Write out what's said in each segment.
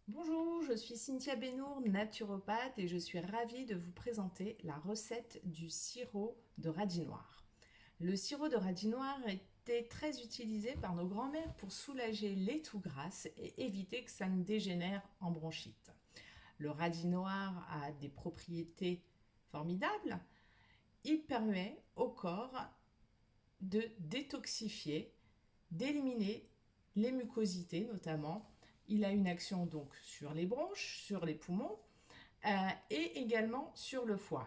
Bonjour, je suis Cynthia Benour, naturopathe et je suis ravie de vous présenter la recette du sirop de radis noir. Le sirop de radis noir était très utilisé par nos grands-mères pour soulager les toux grasses et éviter que ça ne dégénère en bronchite. Le radis noir a des propriétés formidables. Il permet au corps de détoxifier, d'éliminer les mucosités notamment. Il a une action donc sur les bronches, sur les poumons et également sur le foie.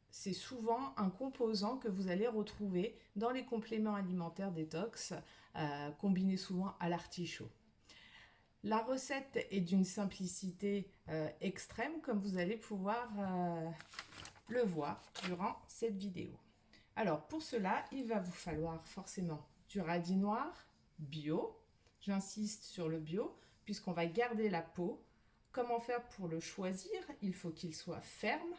C'est souvent un composant que vous allez retrouver dans les compléments alimentaires détox, combinés souvent à l'artichaut. La recette est d'une simplicité extrême, comme vous allez pouvoir le voir durant cette vidéo. Alors pour cela, il va vous falloir forcément du radis noir bio. J'insiste sur le bio puisqu'on va garder la peau. Comment faire pour le choisir? Il faut qu'il soit ferme,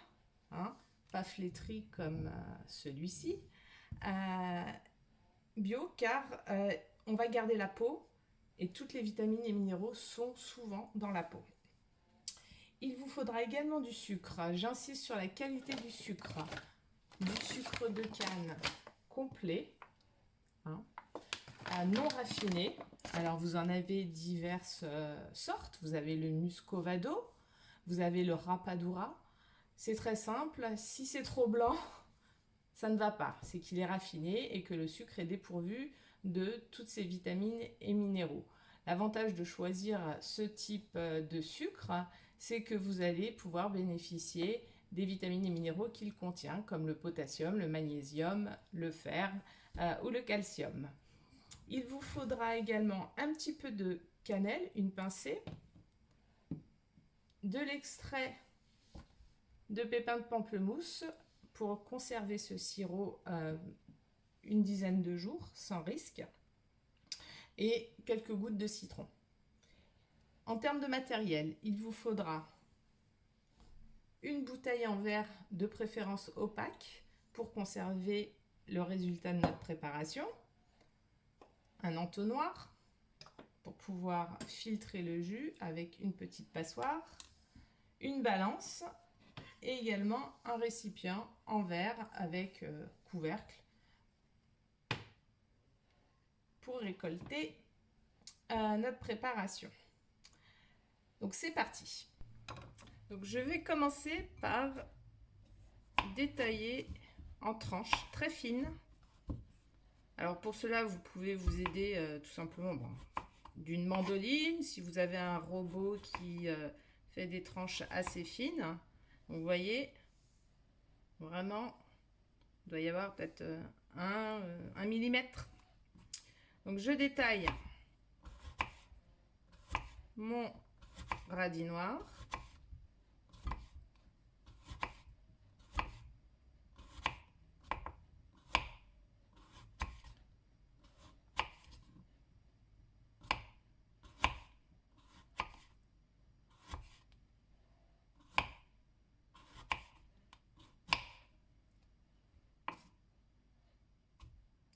hein, pas flétri comme celui-ci. Bio car on va garder la peau et toutes les vitamines et minéraux sont souvent dans la peau. Il vous faudra également du sucre. J'insiste sur la qualité du sucre. Du sucre de canne complet, hein, non raffiné. Alors vous en avez diverses sortes. Vous avez le muscovado, vous avez le rapadura. C'est très simple. Si c'est trop blanc, ça ne va pas. C'est qu'il est raffiné et que le sucre est dépourvu de toutes ces vitamines et minéraux. L'avantage de choisir ce type de sucre, c'est que vous allez pouvoir bénéficier des vitamines et minéraux qu'il contient, comme le potassium, le magnésium, le fer ou le calcium. Il vous faudra également un petit peu de cannelle, une pincée, de l'extrait de pépins de pamplemousse pour conserver ce sirop une dizaine de jours sans risque, et quelques gouttes de citron. En termes de matériel, il vous faudra une bouteille en verre, de préférence opaque, pour conserver le résultat de notre préparation, un entonnoir pour pouvoir filtrer le jus avec une petite passoire, une balance et également un récipient en verre avec couvercle pour récolter notre préparation. Donc c'est parti. Donc je vais commencer par détailler en tranches très fines. Alors pour cela, vous pouvez vous aider tout simplement d'une mandoline, si vous avez un robot qui fait des tranches assez fines. Donc vous voyez, vraiment, il doit y avoir peut-être un millimètre. Donc je détaille mon radis noir.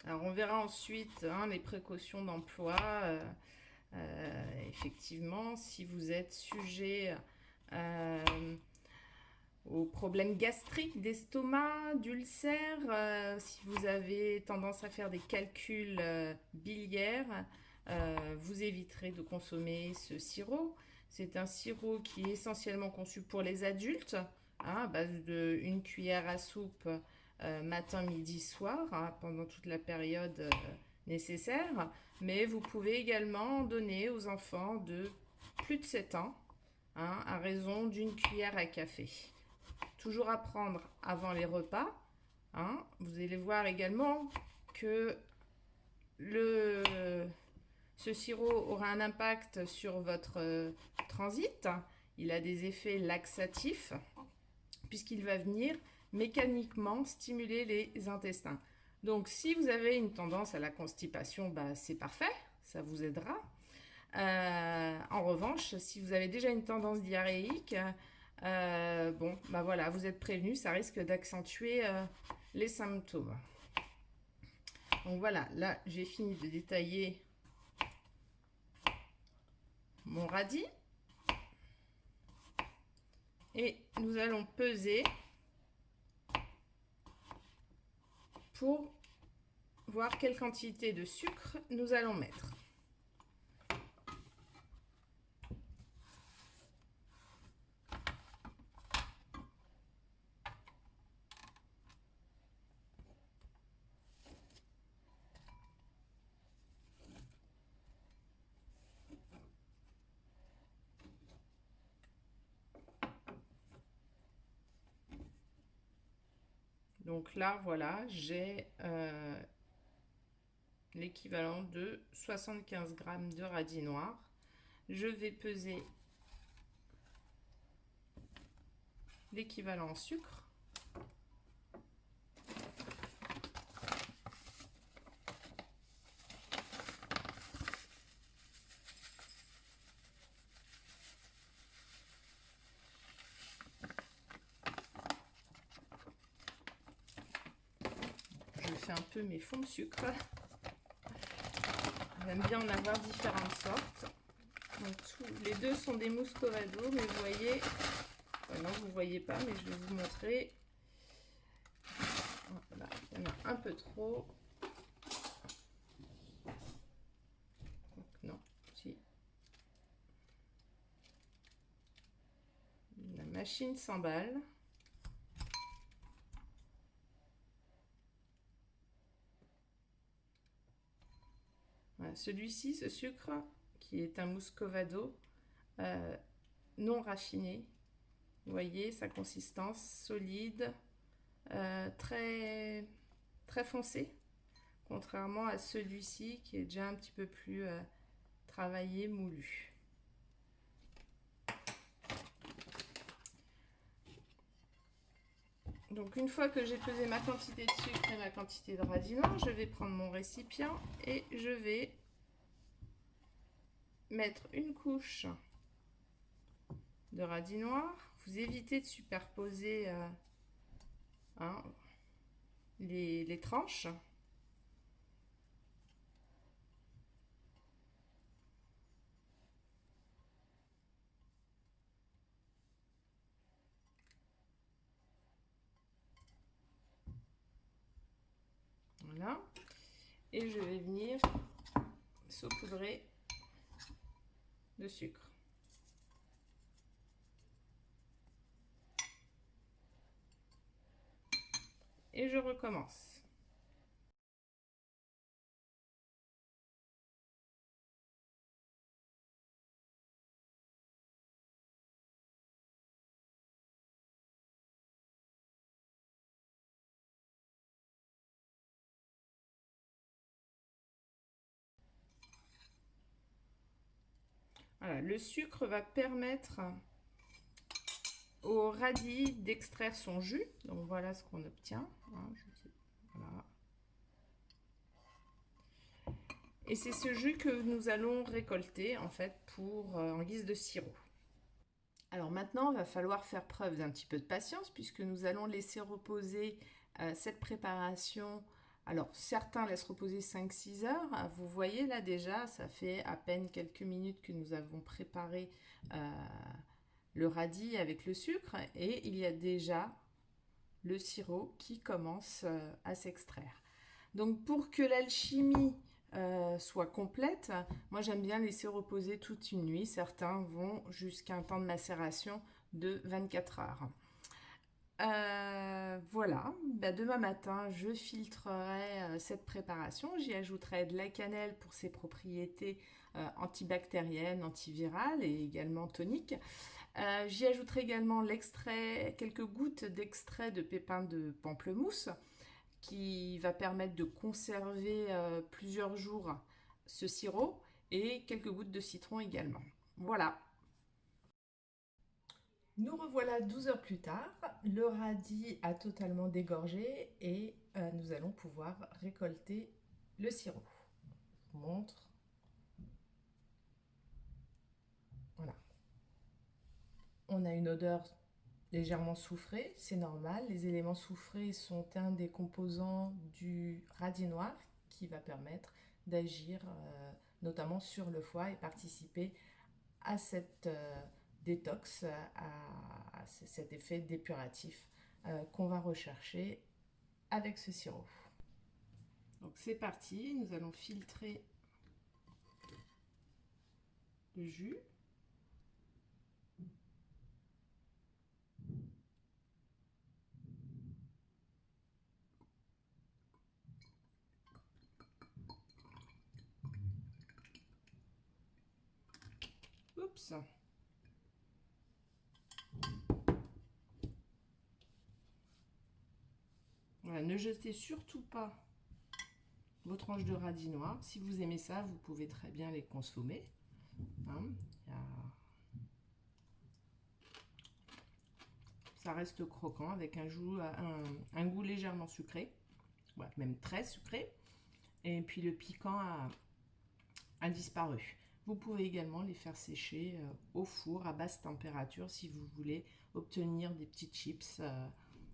Alors on verra ensuite les précautions d'emploi. Effectivement, si vous êtes sujet aux problèmes gastriques, d'estomac, d'ulcères, si vous avez tendance à faire des calculs biliaires, vous éviterez de consommer ce sirop. C'est un sirop qui est essentiellement conçu pour les adultes, à base de 1 cuillère à soupe matin, midi, soir, pendant toute la période nécessaire. Mais vous pouvez également donner aux enfants de plus de 7 ans, à raison d'1 cuillère à café. Toujours à prendre avant les repas. Vous allez voir également que ce sirop aura un impact sur votre transit. Il a des effets laxatifs puisqu'il va venir mécaniquement stimuler les intestins. Donc si vous avez une tendance à la constipation, c'est parfait, ça vous aidera. En revanche, si vous avez déjà une tendance diarrhéique, voilà, vous êtes prévenu, ça risque d'accentuer les symptômes. Donc voilà, là j'ai fini de détailler mon radis. Et nous allons peser pour voir quelle quantité de sucre nous allons mettre. Donc là, voilà, j'ai l'équivalent de 75 g de radis noir. Je vais peser l'équivalent en sucre. Je fais un peu mes fonds de sucre. J'aime bien en avoir différentes sortes. Donc, les deux sont des muscovado, mais vous voyez, non, vous ne voyez pas, mais je vais vous montrer. Voilà, il y en a un peu trop. Donc, non, si. La machine s'emballe. Voilà, celui-ci, ce sucre, qui est un muscovado non raffiné. Vous voyez sa consistance solide, très, très foncé, contrairement à celui-ci qui est déjà un petit peu plus travaillé, moulu. Donc une fois que j'ai pesé ma quantité de sucre et ma quantité de radis noir, je vais prendre mon récipient et je vais mettre une couche de radis noir. Vous évitez de superposer les tranches. Voilà. Et je vais venir saupoudrer de sucre. Et je recommence. Voilà, le sucre va permettre au radis d'extraire son jus. Donc voilà ce qu'on obtient. Voilà. Et c'est ce jus que nous allons récolter en fait en guise de sirop. Alors maintenant, il va falloir faire preuve d'un petit peu de patience puisque nous allons laisser reposer cette préparation. Alors certains laissent reposer 5-6 heures. Vous voyez là déjà, ça fait à peine quelques minutes que nous avons préparé le radis avec le sucre et il y a déjà le sirop qui commence à s'extraire. Donc pour que l'alchimie soit complète, moi j'aime bien laisser reposer toute une nuit. Certains vont jusqu'à un temps de macération de 24 heures. Voilà, demain matin je filtrerai cette préparation, j'y ajouterai de la cannelle pour ses propriétés antibactériennes, antivirales et également toniques. J'y ajouterai également quelques gouttes d'extrait de pépins de pamplemousse qui va permettre de conserver plusieurs jours ce sirop et quelques gouttes de citron également. Voilà. Nous revoilà 12 heures plus tard. Le radis a totalement dégorgé et nous allons pouvoir récolter le sirop. Je vous montre. Voilà. On a une odeur légèrement soufrée, c'est normal. Les éléments soufrés sont un des composants du radis noir qui va permettre d'agir notamment sur le foie et participer à cette détox, à cet effet dépuratif qu'on va rechercher avec ce sirop. Donc c'est parti, nous allons filtrer le jus. Oups. Voilà, ne jetez surtout pas vos tranches de radis noir. Si vous aimez ça, vous pouvez très bien les consommer. Hein, ça reste croquant avec un goût légèrement sucré, ouais, même très sucré. Et puis le piquant a disparu. Vous pouvez également les faire sécher au four à basse température si vous voulez obtenir des petites chips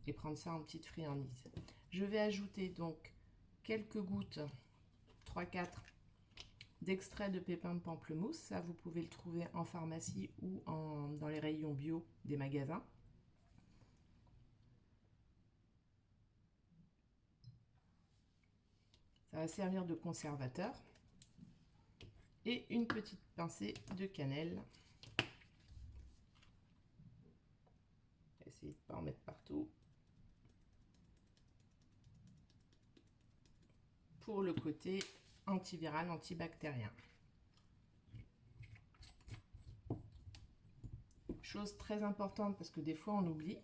et prendre ça en petite friandise. Je vais ajouter donc quelques gouttes, 3-4 d'extrait de pépins de pamplemousse. Ça, vous pouvez le trouver en pharmacie ou dans les rayons bio des magasins. Ça va servir de conservateur. Et une petite pincée de cannelle. Essayez de ne pas en mettre partout. Pour le côté antiviral, antibactérien. Chose très importante parce que des fois on oublie.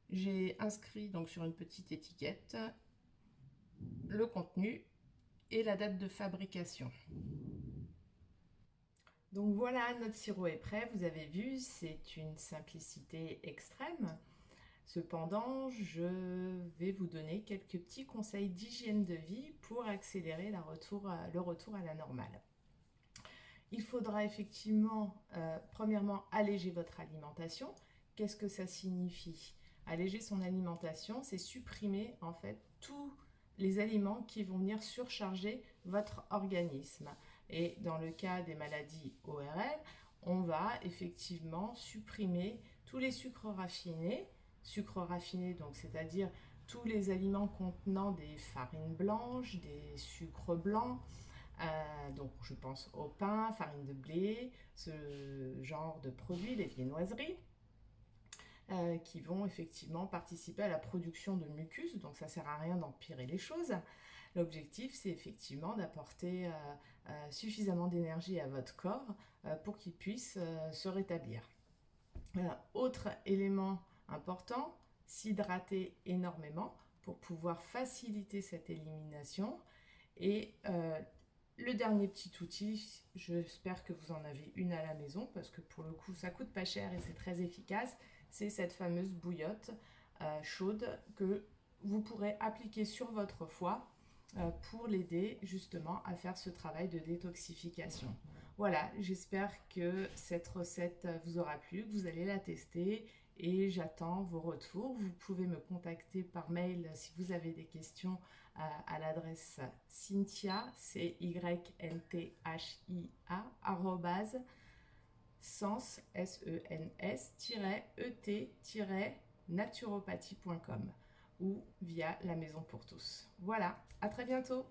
J'ai inscrit donc sur une petite étiquette le contenu et la date de fabrication. Donc voilà, notre sirop est prêt. Vous avez vu, c'est une simplicité extrême. Cependant, je vais vous donner quelques petits conseils d'hygiène de vie pour accélérer le retour à la normale. Il faudra effectivement, premièrement, alléger votre alimentation. Qu'est-ce que ça signifie? Alléger son alimentation, c'est supprimer en fait tous les aliments qui vont venir surcharger votre organisme. Et dans le cas des maladies ORL, on va effectivement supprimer tous les sucres raffinés, donc c'est-à-dire tous les aliments contenant des farines blanches, des sucres blancs, donc je pense au pain, farine de blé, ce genre de produits, les viennoiseries, qui vont effectivement participer à la production de mucus, donc ça ne sert à rien d'empirer les choses. L'objectif, c'est effectivement d'apporter suffisamment d'énergie à votre corps pour qu'il puisse se rétablir. Autre élément important, s'hydrater énormément pour pouvoir faciliter cette élimination. Et le dernier petit outil, j'espère que vous en avez une à la maison parce que pour le coup ça coûte pas cher et c'est très efficace, c'est cette fameuse bouillotte chaude que vous pourrez appliquer sur votre foie pour l'aider justement à faire ce travail de détoxification. Voilà, j'espère que cette recette vous aura plu, que vous allez la tester et j'attends vos retours. Vous pouvez me contacter par mail si vous avez des questions à l'adresse Cynthia, CYNTHIA, sens, SENS-ET-naturopathie.com ou via la Maison pour tous. Voilà, à très bientôt.